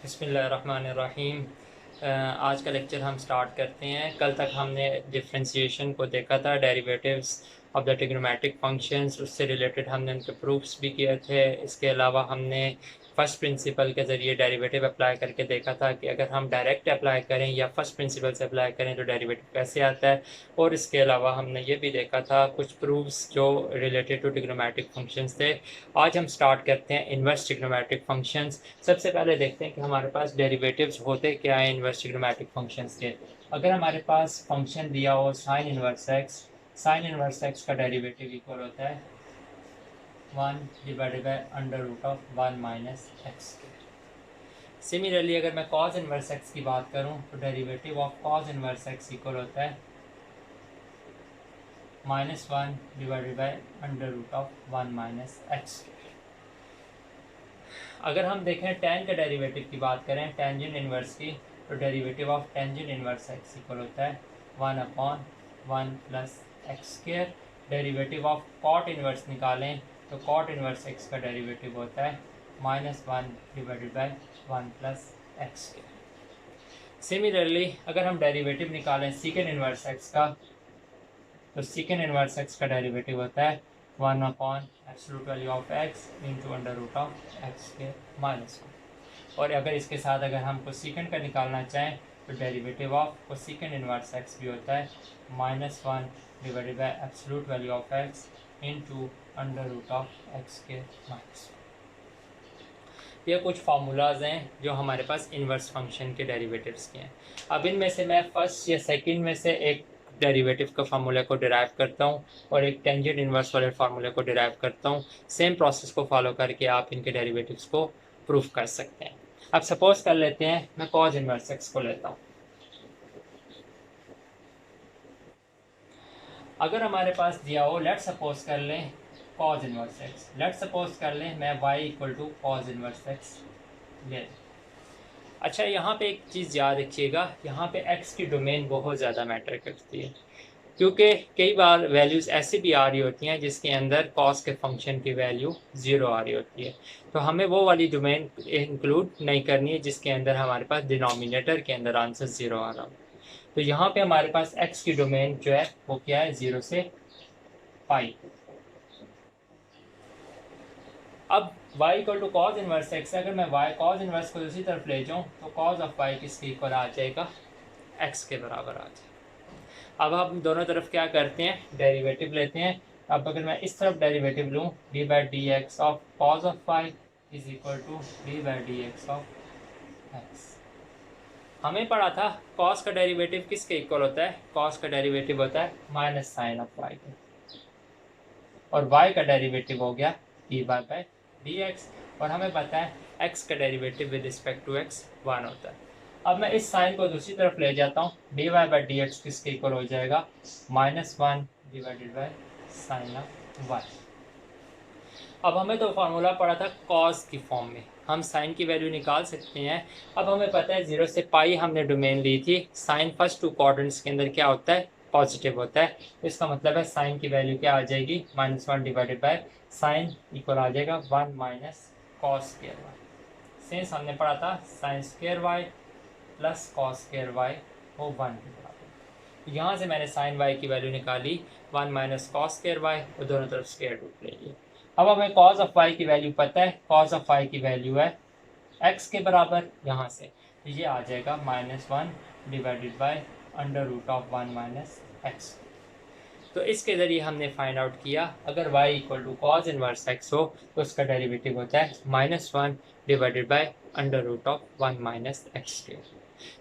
बिस्मिल्लाहिर्रहमानिर्रहीम। आज का लेक्चर हम स्टार्ट करते हैं। कल तक हमने डिफरेंशिएशन को देखा था, derivatives of the trigonometric functions, उससे रिलेटेड हमने उनके प्रूफ्स भी किए थे। इसके अलावा हमने फर्स्ट प्रिंसिपल के ज़रिए डेरिवेटिव अप्लाई करके देखा था कि अगर हम डायरेक्ट अप्लाई करें या फर्स्ट प्रिंसिपल से अप्लाई करें तो डेरिवेटिव कैसे आता है। और इसके अलावा हमने ये भी देखा था कुछ प्रूफ्स जो रिलेटेड टू ट्रिग्नोमेट्रिक फंक्शंस थे। आज हम स्टार्ट करते हैं इन्वर्स ट्रिग्नोमेट्रिक फंक्शंस। सबसे पहले देखते हैं कि हमारे पास डेरिवेटिव्स होते क्या है इन्वर्स ट्रिग्नोमेट्रिक फंक्शंस के। अगर हमारे पास फंक्शन दिया हो sine inverse x, sine inverse x का डेरिवेटिव इक्वल होता है 1 divided by under root of 1 minus x. Similarly अगर मैं कॉज इन्वर्स एक्स की बात करूं तो derivative of cos inverse x equal होता है -1 divided by under root of 1 minus x. अगर हम देखें tan के डेरिवेटिव की बात करें, टेंजेंट इन्वर्स की, तो derivative of tangent inverse x equal होता है 1/1 plus x square. Derivative of cot inverse निकालें तो कॉट इन्वर्स एक्स का डेरिवेटिव होता है -1 divided by 1 plus x square. Similarly अगर हम डेरिवेटिव निकालें सीकेंड इन्वर्स एक्स का, तो सीकेंड इन्वर्स एक्स का डेरिवेटिव होता है 1 absolute value of x into under root of x के -1। और अगर इसके साथ अगर हम कोसेकेंड का निकालना चाहें तो derivative of cosecant inverse x भी होता है -1 divided by absolute value of x into under root of x के -1। ये कुछ फार्मूलाज हैं जो हमारे पास इन्वर्स फंक्शन के डेरिवेटिव्स के हैं। अब इनमें से मैं फर्स्ट या सेकंड में से एक डेरिवेटिव का फार्मूला को डिराइव करता हूँ और एक टेंजेंट इन्वर्स वाले फार्मूले को डिराइव करता हूँ। सेम प्रोसेस को फॉलो करके आप इनके डेरिवेटिव्स को प्रूफ कर सकते हैं। अब सपोज कर लेते हैं मैं कॉज इन्वर्स एक्स को लेता हूँ। अगर हमारे पास दिया हो, लेट सपोज कर लें cos inverse x, let suppose कर लें मैं y equal to cos inverse x ले। अच्छा, यहाँ पे एक चीज़ याद रखिएगा, यहाँ पे x की डोमेन बहुत ज़्यादा मैटर करती है, क्योंकि कई बार वैल्यूज़ ऐसी भी आ रही होती हैं जिसके अंदर कॉस के फंक्शन की वैल्यू 0 आ रही होती है। तो हमें वो वाली डोमेन इंक्लूड नहीं करनी है जिसके अंदर हमारे पास डिनोमिनेटर के अंदर आंसर 0 आ रहा हो। तो यहाँ पे हमारे पास x की डोमेन जो है वो क्या है, 0 से पाई। अब y equal to cos inverse x है, अगर मैं y कॉज इन्वर्स को दूसरी तरफ ले जाऊँ तो कॉज ऑफ y किसके इक्वल आ जाएगा, x के बराबर आ जाएगा। अब हम दोनों तरफ क्या करते हैं, डेरिवेटिव लेते हैं। अब अगर मैं इस तरफ डेरिवेटिव लूँ, d by d x of cos of y is equal to d by d x of x. हमें पढ़ा था कॉस का डेरिवेटिव किसके इक्वल होता है, कॉस का डेरिवेटिव होता है माइनस साइन ऑफ y के, और y का डेरिवेटिव हो गया d by by d x. और हमें पता है x का derivative with respect to x 1 होता है। अब मैं इस साइन को दूसरी तरफ ले जाता हूँ, d y by d x किसके इक्वल हो जाएगा, -1 divided by sine of y। अब हमें तो फार्मूला पड़ा था कॉस की फॉर्म में, हम साइन की वैल्यू निकाल सकते हैं। अब हमें पता है 0 से पाई हमने डोमेन ली थी, साइन फर्स्ट 2 क्वाड्रेंट्स के अंदर क्या होता है, पॉजिटिव होता है। तो इसका मतलब है साइन की वैल्यू क्या आ जाएगी, -1 डिवाइडेड बाय साइन इक्वल आ जाएगा 1 minus cos square y. Since हमने पढ़ा था sine square y plus cos square y वो 1 के बराबर। यहाँ से मैंने साइन वाई की वैल्यू निकाली 1 माइनस कॉस स्क्वायर वाई, और दोनों तरफ स्क्वायर रूट ले लिया। अब हमें कॉज ऑफ वाई की वैल्यू पता है, कॉज ऑफ वाई की वैल्यू है एक्स के बराबर, यहाँ से तो ये आ जाएगा -1 divided by under root of 1 minus x. तो इसके ज़रिए हमने फाइंड आउट किया अगर y equal to cos inverse x हो तो उसका डेरिवेटिव होता है -1 divided by under root of 1 minus x के।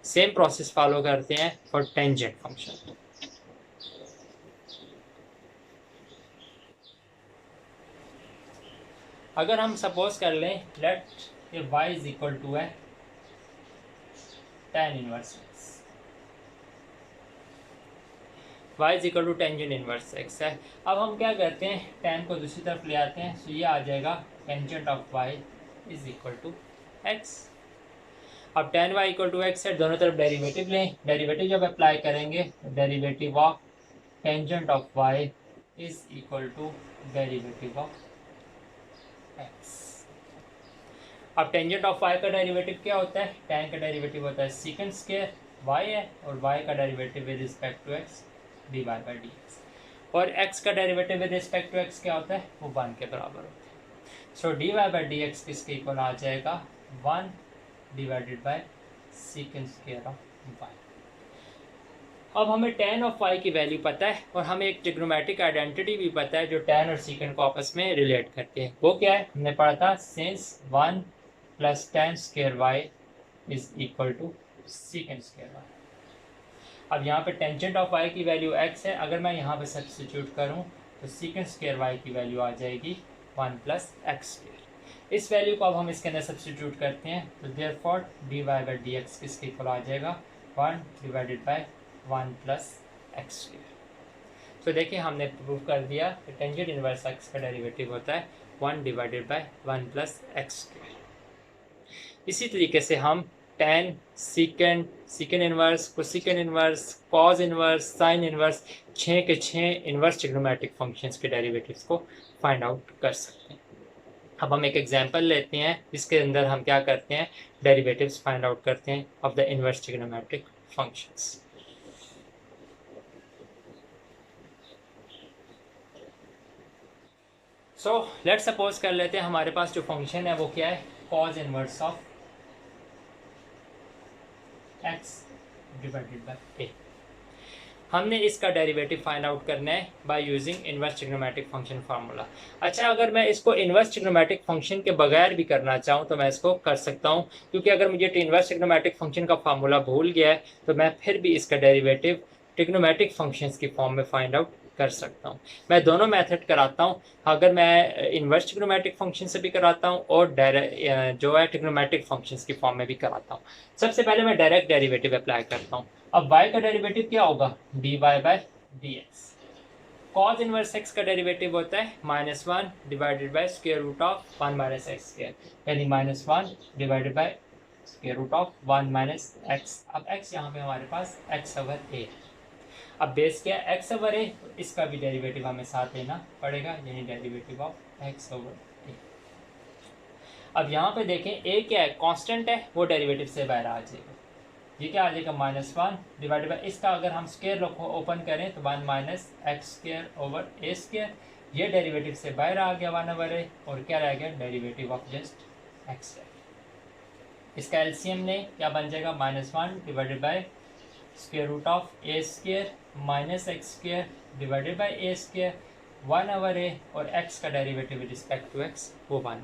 सेम प्रोसेस फॉलो करते हैं फॉर टेंजेंट फंक्शन। अगर हम सपोज कर लें लेट ये y इज इक्वल टू है tan inverse x, y is equal to tangent inverse x है। अब हम क्या करते हैं, tan को दूसरी तरफ ले आते हैं, तो ये आ जाएगा tangent of y is equal to x। अब tan y equal to x है, दोनों तरफ डेरिवेटिव लें, डेरिवेटिव जब अप्लाई करेंगे derivative of tangent of y is equal to derivative of x। अब टेंजेंट ऑफ y का डेरिवेटिव क्या होता है? tan का डेरिवेटिव होता है सीकेंट स्क्वायर y है, और y का derivative with respect to x dy by dx, और x का derivative with respect to x क्या होता है? वो 1 के बराबर होता है। सो dy बाई dx किसके इक्वल आ जाएगा? 1 divided by secant square of y। अब हमें tan ऑफ y की वैल्यू पता है, और हमें एक ट्रिग्नोमेट्रिक आइडेंटिटी भी पता है जो tan और सीकेंट को आपस में रिलेट करती है। वो क्या है? हमने पढ़ा था since 1 plus tan square y is equal to secant square y। अब यहाँ पे टेंजेंट ऑफ y की वैल्यू x है, अगर मैं यहाँ पे सब्स्टिट्यूट करूँ तो सीकेंट स्क्वायर y की वैल्यू आ जाएगी 1 प्लस एक्स स्क्वायर। इस वैल्यू को अब हम इसके अंदर सब्स्टिट्यूट करते हैं, तो देयरफॉर dy बाई dx किसके इक्वल आ जाएगा? 1 divided by 1 plus x square. तो देखिए हमने प्रूव कर दिया कि टेंजेंट इनवर्स एक्स का डेरिवेटिव होता है 1 divided by 1 plus x square. इसी तरीके से हम tan secant, secant inverse, cosecant inverse, cos inverse, sine inverse, 6 के 6 इनवर्स ट्रिग्नोमेट्रिक फंक्शंस के डेरिवेटिव्स को फाइंड आउट कर सकते हैं। अब हम एक एग्जांपल लेते हैं जिसके अंदर हम क्या करते हैं? डेरिवेटिव्स फाइंड आउट करते हैं of the inverse trigonometric functions. So let suppose कर लेते हैं हमारे पास जो फंक्शन है वो क्या है? Cause inverse of x divided by a। हमने इसका डेरिवेटिव फाइंड आउट करना है by using inverse trigonometric function formula. अच्छा, अगर मैं इसको इनवर्स ट्रिग्नोमेट्रिक फंक्शन के बगैर भी करना चाहूँ तो मैं इसको कर सकता हूँ, क्योंकि अगर मुझे इनवर्स ट्रिग्नोमेट्रिक फंक्शन का फार्मूला भूल गया है तो मैं फिर भी इसका डेरिवेटिव ट्रिग्नोमेट्रिक फंक्शंस की फॉर्म में फाइंड आउट कर सकता हूँ। मैं दोनों मेथड कराता हूँ, अगर मैं इनवर्स ट्रिग्नोमेट्रिक फंक्शन से भी कराता हूँ और डायरेक्ट जो है ट्रिग्नोमेट्रिक फंक्शंस की फॉर्म में भी कराता हूँ। सबसे पहले मैं डायरेक्ट डेरिवेटिव अप्लाई करता हूँ। अब y का डेरिवेटिव क्या होगा? dy by dx। Cos inverse x का डेरिवेटिव होता है -1 divided by square root of 1 minus x square, यानी -1 divided by square root of 1 minus x. अब x यहाँ पे हमारे पास x ओवर a है। अब बेस क्या है? x ओवर a, इसका भी डेरिवेटिव हमें साथ लेना पड़ेगा, यानी derivative of x over a। अब यहाँ पे देखें a क्या है? कांस्टेंट है, वो डेरिवेटिव से बाहर आ जाएगा। ये क्या आ जाएगा? -1 डिवाइडेड बाई, इसका अगर हम स्क्वायर ओपन करें तो 1 minus x square over a square. ये डेरिवेटिव से बाहर आ गया 1 ओवर a, और क्या रह गया? Derivative of just x। इसका एलसीएम ने क्या बन जाएगा? -1 divided by square root of a square minus x square divided by a square 1 over a, और x का derivative with respect to x वो 1।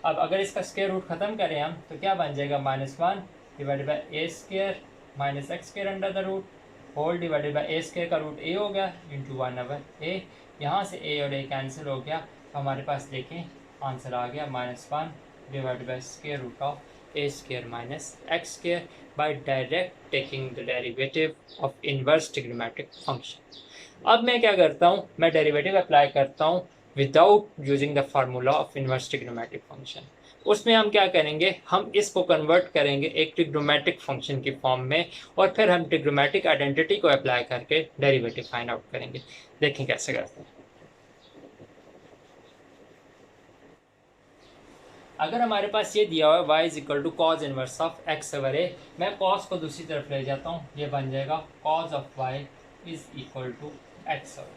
अब अगर इसका स्क्वायर रूट खत्म करें हम तो क्या बन जाएगा? -1 divided by a square minus x square under the root whole divided by a square का रूट a हो गया इंटू 1 ओवर a। यहाँ से a और a कैंसिल हो गया, तो हमारे पास देखें आंसर आ गया -1 divided by square root of a square minus x square by direct taking the derivative of inverse trigonometric function. अब मैं क्या करता हूँ? मैं डेरिवेटिव अप्लाई करता हूँ without using the formula of inverse trigonometric function. उसमें हम क्या करेंगे? हम इसको कन्वर्ट करेंगे एक ट्रिग्नोमेट्रिक फंक्शन की फॉर्म में, और फिर हम ट्रिग्नोमेट्रिक आइडेंटिटी को अप्लाई करके डेरिवेटिव फाइंड आउट करेंगे। देखें कैसे करते हैं। अगर हमारे पास ये दिया हुआ है y is equal to cos inverse of x over a, मैं कॉस को दूसरी तरफ ले जाता हूँ, ये बन जाएगा cos of y is equal to x over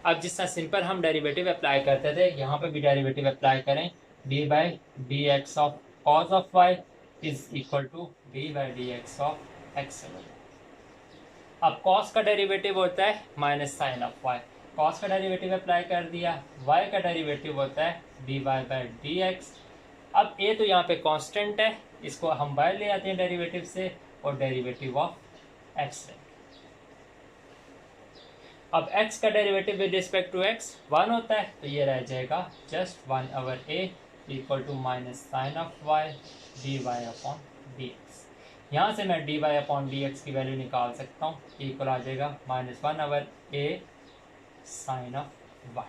a। अब जिस तरह सिंपल हम डेरिवेटिव अप्लाई करते थे, यहाँ पे भी डेरिवेटिव अप्लाई करें। D by d x of cos of y is equal to d by d x of x. अब कॉस का डेरिवेटिव होता है minus sine of y, cos का डेरिवेटिव अप्लाई कर दिया। वाई का डेरिवेटिव होता है d y by d x. अब ए तो यहाँ पे कांस्टेंट है, इसको हम बाहर ले आते हैं डेरिवेटिव से, और डेरिवेटिव ऑफ एक्स है। अब x का derivative with respect to x 1 होता है, तो ये रह जाएगा just 1 over a equal to minus sine of y d y upon d x. यहाँ से मैं d y upon d x की वैल्यू निकाल सकता हूँ, इक्वल आ जाएगा -1 over a sine of y।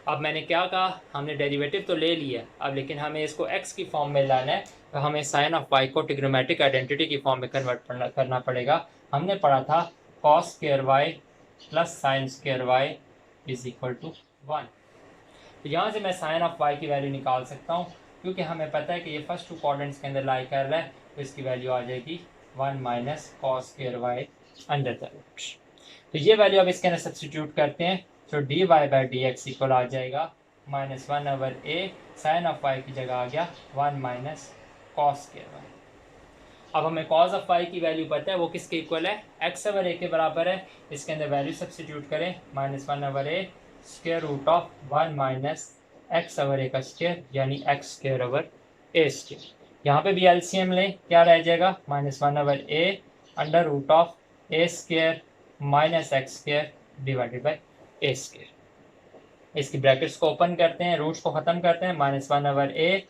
अब मैंने क्या कहा? हमने डेरिवेटिव तो ले लिया, अब लेकिन हमें इसको x की फॉर्म में लाना है, तो हमें साइन ऑफ y को ट्रिग्नोमेट्रिक आइडेंटिटी की फॉर्म में कन्वर्ट करना पड़ेगा। हमने पढ़ा था cos square y plus sine square y is equal to 1। तो यहाँ से मैं साइन ऑफ वाई की वैल्यू निकाल सकता हूँ, क्योंकि हमें पता है कि ये फर्स्ट टू क्वाड्रेंट्स के अंदर लाई कर रहा है, तो इसकी वैल्यू आ जाएगी 1 minus cos square y under the root. तो ये वैल्यू अब इसके अंदर सब्सटीट्यूट करते हैं, तो d y by d x equal आ जाएगा -1/a, साइन ऑफ वाई की जगह आ गया 1 माइनस कॉस स्क्वायर वाई। अब हमें कॉस ऑफ वाई की वैल्यू पता है, वो किसके इक्वल है, x/a के बराबर है। इसके अंदर वैल्यू सब्सटीट्यूट करें, -1/a square root of 1 minus x/a का स्क्वायर, यानी x square over a square. यहाँ पे भी एलसीएम लें, क्या रह जाएगा, -1/a under root of a square minus x square divided by a square. इसकी ब्रैकेट्स को ओपन करते हैं, रूट्स को ख़त्म करते हैं, -1/a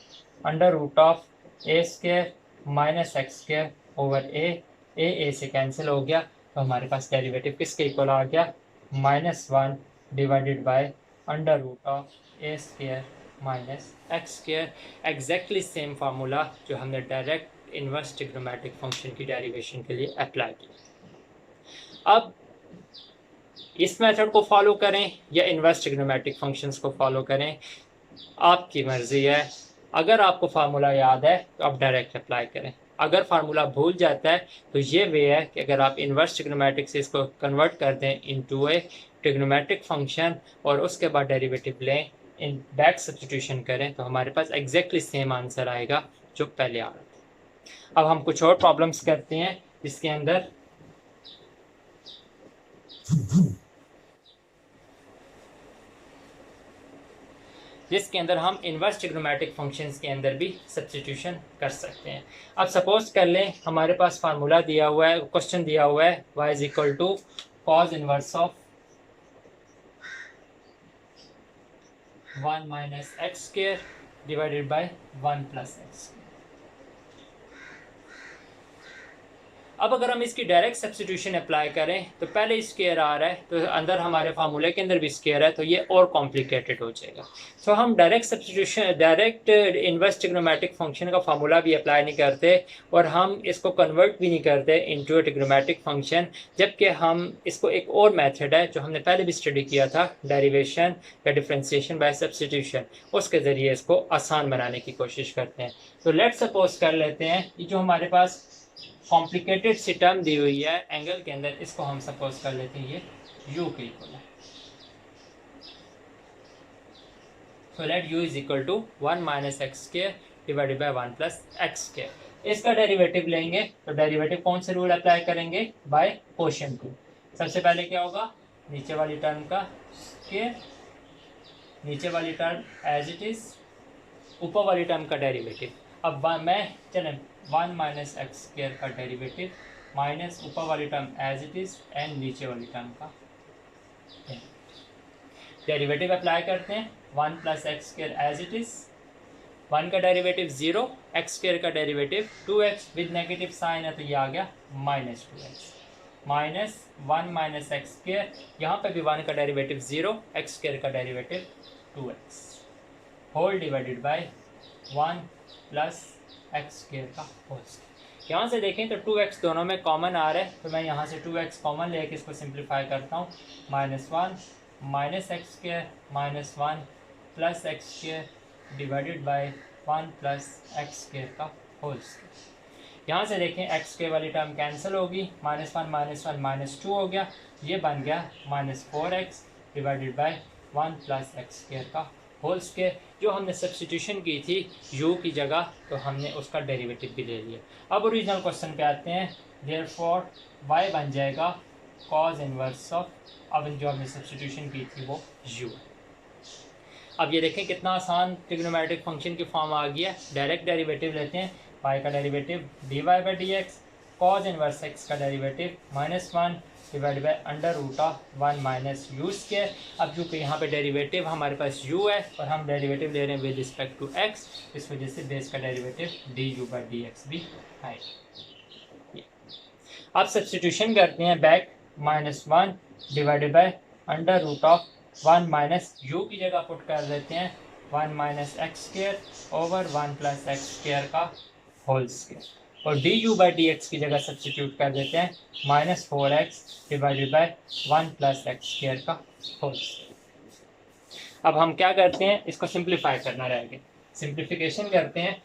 under root of a square minus x square over a से कैंसिल हो गया, तो हमारे पास डेरिवेटिव किसके इक्वल आ गया, -1 divided by under root of a square minus x square. Exactly same formula जो हमने डायरेक्ट इनवर्स ट्रिग्नोमेट्रिक फंक्शन की डेरिवेशन के लिए अप्लाई किया। अब इस मेथड को फॉलो करें या इनवर्स ट्रिग्नोमेट्रिक फंक्शंस को फॉलो करें, आपकी मर्जी है। अगर आपको फार्मूला याद है तो आप डायरेक्ट अप्लाई करें, अगर फार्मूला भूल जाता है तो ये वे है कि अगर आप इनवर्स ट्रिग्नोमेट्रिक से इसको कन्वर्ट कर दें इनटू ए ट्रिग्नोमेट्रिक फंक्शन और उसके बाद डेरिवेटिव लें, इन बैक सब्स्टिट्यूशन करें, तो हमारे पास एग्जैक्टली सेम आंसर आएगा जो पहले आ रहा था। अब हम कुछ और प्रॉब्लम्स करते हैं जिसके अंदर हम इनवर्स ट्रिग्नोमेट्रिक फंक्शंस के अंदर भी सब्स्टिट्यूशन कर सकते हैं। अब सपोज कर लें हमारे पास फार्मूला दिया हुआ है, क्वेश्चन दिया हुआ है y is equal to cos inverse of 1 minus x square divided by 1 plus x. अब अगर हम इसकी डायरेक्ट सब्स्टिट्यूशन अप्लाई करें तो पहले स्क्वायर आ रहा है, तो अंदर हमारे फार्मूले के अंदर भी स्क्वायर है, तो ये और कॉम्प्लिकेटेड हो जाएगा। तो हम direct substitution, direct inverse trigonometric function का फार्मूला भी अप्लाई नहीं करते और हम इसको कन्वर्ट भी नहीं करते इनटू अ ट्रिग्नोमेट्रिक फंक्शन, जबकि हम इसको एक और मेथड है जो हमने पहले भी स्टडी किया था, डेरिवेशन या डिफ्रेंशिएशन बाय सब्स्टिट्यूशन, उसके ज़रिए इसको आसान बनाने की कोशिश करते हैं। तो लेट्स सपोज कर लेते हैं कि जो हमारे पास कॉम्प्लिकेटेड सी टर्म दी हुई है एंगल के अंदर, इसको हम सपोज कर लेते हैं ये u के इक्वल है। So let u is equal to 1 minus x square divided by 1 plus x square. इसका डेरिवेटिव लेंगे तो डेरिवेटिव कौन से रूल अप्लाई करेंगे, बाय कोशेंट रूल। सबसे पहले क्या होगा, नीचे वाली टर्म का स्क्वायर, नीचे वाली टर्म एज इट इज, ऊपर वाली टर्म का डेरिवेटिव। अब मैं चलें 1 माइनस एक्स स्क्वायर का डेरिवेटिव माइनस ऊपर वाली term as it is and नीचे वाली टर्म का डेरिवेटिव अप्लाई करते हैं। 1 plus x square as it is, 1 का डेरिवेटिव 0, एक्स स्क्वायर का derivative 2x with negative sign है तो ये आ गया -2x, minus 1 minus x square, यहाँ पे भी 1 का डेरिवेटिव 0, एक्स स्क्वायर का derivative 2x whole divided by 1 plus x square का होल स्क्वायर। यहाँ से देखें तो 2x दोनों में कॉमन आ रहा है, तो मैं यहाँ से 2x कॉमन लेके इसको सिंप्लीफाई करता हूँ। -1 minus x square minus 1 plus x square divided by 1 plus x square का होल स्क्वायर। यहाँ से देखें एक्स स्क्वायर वाली टर्म कैंसिल होगी, -1 माइनस 1 -2 हो गया, ये बन गया -4x divided by 1 plus x square का होल स्क्वायर। जो हमने सब्स्टिट्यूशन की थी u की जगह, तो हमने उसका डेरिवेटिव भी ले लिया। अब ओरिजिनल क्वेश्चन पे आते हैं। देयरफॉर y बन जाएगा कॉस इनवर्स ऑफ, अब जो हमने सब्स्टिट्यूशन की थी वो u है। अब ये देखें कितना आसान ट्रिग्नोमेट्रिक फंक्शन की फॉर्म आ गया। डायरेक्ट डेरिवेटिव लेते हैं, y का derivative dy by d x, cos inverse x का derivative -1 divide by under root of 1 minus u square. अब जो कि यहाँ पे डेरिवेटिव हमारे पास u है और हम डेरिवेटिव ले रहे हैं विद रिस्पेक्ट टू x, इस वजह से बेस का derivative du by d x भी है। अब सब्स्टिट्यूशन करते हैं back, -1 divided by under root of 1 minus u की जगह पुट कर देते हैं 1 minus x square over 1 plus x square का होल स्क्वायर, और du बाई डी एक्स की जगह सब्स्टिट्यूट कर देते हैं -4x divided by 1 plus x square का होल स्क्वायर। अब हम क्या करते हैं, इसको सिंप्लीफाई करना रहेगा, सिंप्लीफिकेशन करते हैं।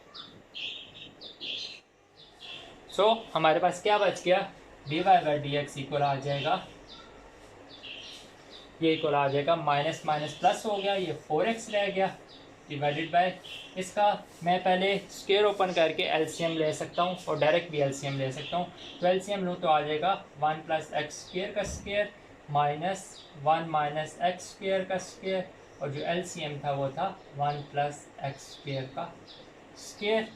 सो हमारे पास क्या बच गया, d y by d x equal आ जाएगा, ये इक्वल आ जाएगा माइनस माइनस प्लस हो गया, ये 4x रह गया डिवाइडेड बाय इसका, मैं पहले स्क्वायर ओपन करके एलसीएम ले सकता हूँ और डायरेक्ट भी एलसीएम ले सकता हूँ। तो एलसीएम लूँ तो आ जाएगा 1 प्लस एक्स स्क्वायर का square minus 1 minus x square का स्क्वायर, और जो एलसीएम था वो था 1 प्लस एक्स स्क्वायर का स्क्वायर।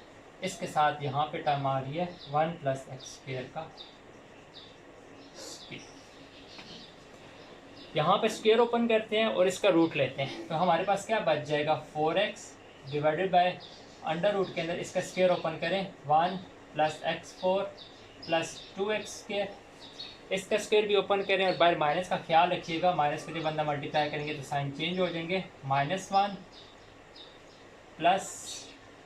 इसके साथ यहाँ पे टर्म आ रही है 1 प्लस एक्स स्क्वायर का स्क्वायर। यहाँ पे स्क्वायर ओपन करते हैं और इसका रूट लेते हैं, तो हमारे पास क्या बच जाएगा 4x divided by under root के अंदर इसका स्क्वायर ओपन करें 1 plus x 4 plus 2x square, इसका स्क्वायर भी ओपन करें और बाहर माइनस का ख्याल रखिएगा, माइनस को जब बंदा मल्टीप्लाई करेंगे तो साइन चेंज हो जाएंगे, -1 plus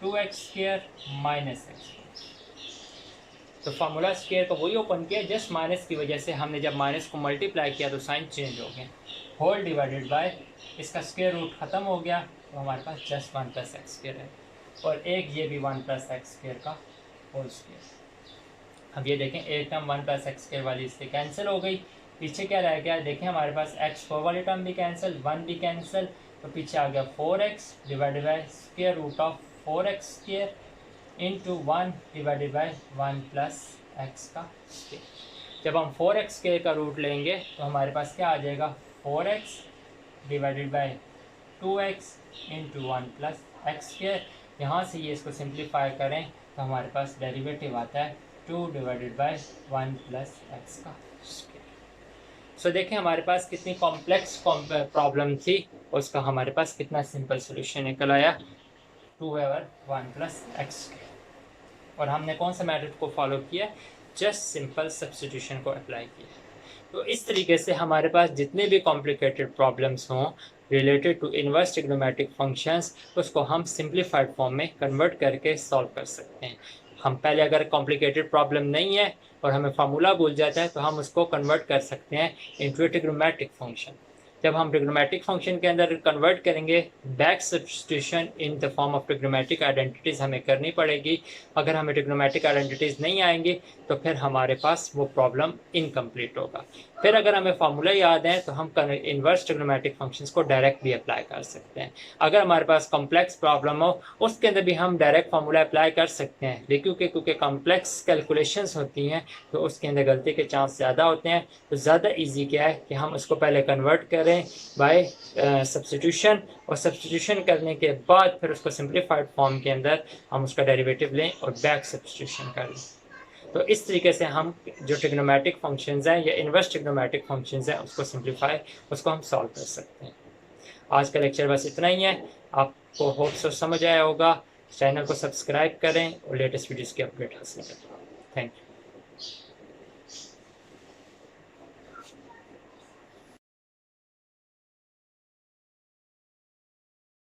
2x square minus x. तो फार्मूला स्क्वायर को वही ओपन किया, जस्ट माइनस की वजह से हमने जब माइनस को मल्टीप्लाई किया तो साइन चेंज हो गया, होल डिवाइडेड बाय इसका स्क्वायर रूट ख़त्म हो गया, तो हमारे पास जस्ट 1 प्लस एक्स स्क्वायर है, और एक ये भी 1 प्लस एक्स स्क्वायर का होल स्क्वायर। अब ये देखें एक टर्म 1 प्लस एक्स स्क्वायर वाली इससे कैंसिल हो गई, पीछे क्या रह गया, देखें हमारे पास x4 वाली टर्म भी कैंसिल, 1 भी कैंसिल, तो पीछे आ गया 4x divided by square root of 4x square into 1 divided by 1 plus x का स्क्वायर। जब हम 4x स्क्वायर का रूट लेंगे तो हमारे पास क्या आ जाएगा 4x divided by 2x into 1 plus x square. यहाँ से ये इसको सिंप्लीफाई करें तो हमारे पास डेरिवेटिव आता है 2 डिवाइडेड बाई 1 प्लस एक्स का स्क्वायर। सो देखें हमारे पास कितनी कॉम्प्लेक्स प्रॉब्लम थी, उसका हमारे पास कितना सिंपल सोल्यूशन निकल आया, 2/1 प्लस एक्स। और हमने कौन सा मेथड को फॉलो किया, जस्ट सिंपल सब्स्टिट्यूशन को अप्लाई किया। तो इस तरीके से हमारे पास जितने भी कॉम्प्लिकेटेड प्रॉब्लम्स हों related to inverse trigonometric functions, उसको हम सिंप्लीफाइड फॉर्म में कन्वर्ट करके सॉल्व कर सकते हैं। हम पहले अगर कॉम्प्लिकेटेड प्रॉब्लम नहीं है और हमें फार्मूला भूल जाता है तो हम उसको कन्वर्ट कर सकते हैं इनटू ट्रिग्नोमेट्रिक फंक्शन। जब हम ट्रिग्नोमेट्रिक फंक्शन के अंदर कन्वर्ट करेंगे, back substitution in the form of trigonometric identities हमें करनी पड़ेगी। अगर हमें ट्रिग्नोमेट्रिक आइडेंटिटीज़ नहीं आएंगी तो फिर हमारे पास वो प्रॉब्लम इनकम्प्लीट होगा। फिर अगर हमें फार्मूला याद है तो हम इन्वर्स ट्रिग्नोमेट्रिक फंक्शंस को डायरेक्ट भी अप्लाई कर सकते हैं। अगर हमारे पास कॉम्प्लेक्स प्रॉब्लम हो उसके अंदर भी हम डायरेक्ट फार्मूला अप्लाई कर सकते हैं, लेकिन क्योंकि कॉम्प्लेक्स कैलकुलेशंस होती हैं तो उसके अंदर गलती के चांस ज़्यादा होते हैं। तो ज़्यादा ईजी क्या है कि हम उसको पहले कन्वर्ट करें बाय सब्स्टिट्यूशन, और सब्स्टिट्यूशन करने के बाद फिर उसको सिंप्लीफाइड फॉर्म के अंदर हम उसका डेरिवेटिव लें और बैक सब्स्टिट्यूशन कर लें। तो इस तरीके से हम जो ट्रिग्नोमेट्रिक फंक्शंस हैं या इनवर्स ट्रिग्नोमेट्रिक फंक्शंस हैं उसको हम सॉल्व कर सकते हैं। आज का लेक्चर बस इतना ही है, आपको होप सो समझ आया होगा। चैनल को सब्सक्राइब करें और लेटेस्ट वीडियोज़ की अपडेट हासिल करें। Thank you.